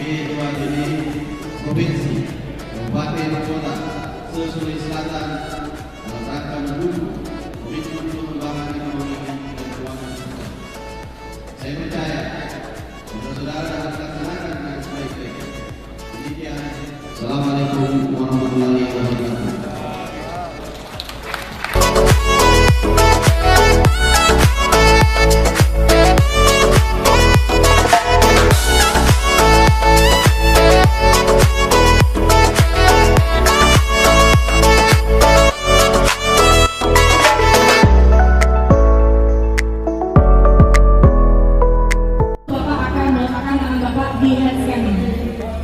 Ketua DPD Provinsi Kabupaten Kota Sulawesi Selatan dalam rangka mendukung komitmen pengembangan ekonomi dan keuangan nasional. Saya percaya saudara-saudara dapat melaksanakan dengan sebaik-baiknya. Demikian. Assalamualaikum warahmatullahi wabarakatuh.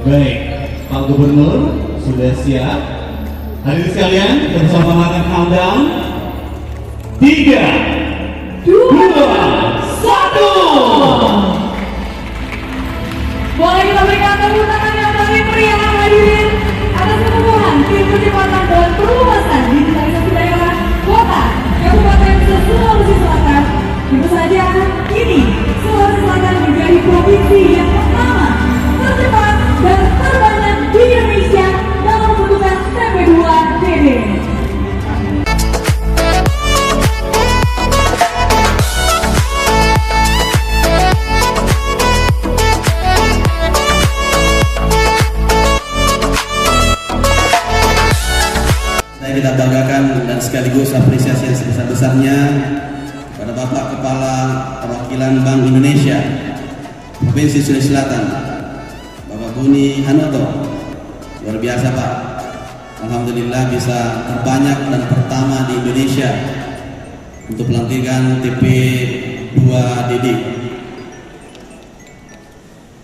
Baik, Pak Gubernur sudah siap. Hadirin sekalian, bersama makan countdown 3, 2, 1. Boleh kita berikan tepuk tangan yang paling meriah hadirin atas keteguhan tim percepatan dan perluasan digitalisasi daerah kota Kabupaten Sulawesi Selatan. Tentu saja kini Sulawesi Selatan menjadi provinsi yang pertama, tercepat dan terbanyak di Indonesia dalam pembentukan TP2DD. Kita banggakan dan sekaligus apresiasi yang sebesar-besarnya kepada Bapak Kepala Perwakilan Bank Indonesia Provinsi Sulawesi Selatan, Bapak Buni Hanoto. Luar biasa Pak, alhamdulillah bisa terbanyak dan pertama di Indonesia untuk pelantikan TP2DD.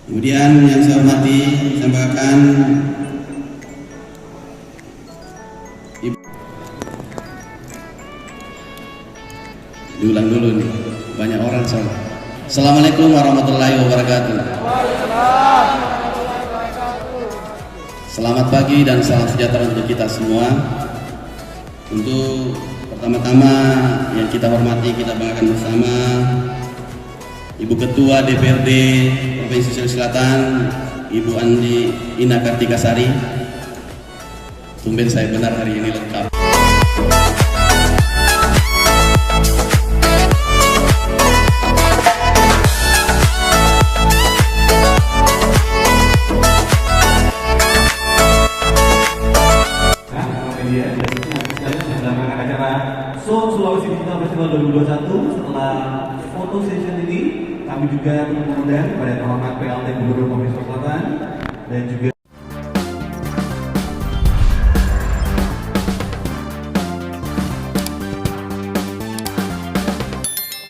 Kemudian yang saya hormati, saya banggakan diulang dulu nih, banyak orang soalnya. Assalamualaikum warahmatullahi wabarakatuh. Selamat pagi dan salam sejahtera untuk kita semua. Untuk pertama-tama yang kita hormati, kita banggakan bersama Ibu Ketua DPRD Provinsi Sulawesi Selatan, Ibu Andi Ina Kartikasari. Tumben saya benar hari ini lengkap. Sulawesi Digital Festival 2021. Setelah foto session ini, kami juga mengundang kepada terhormat PLT Gubernur Provinsi Selatan dan juga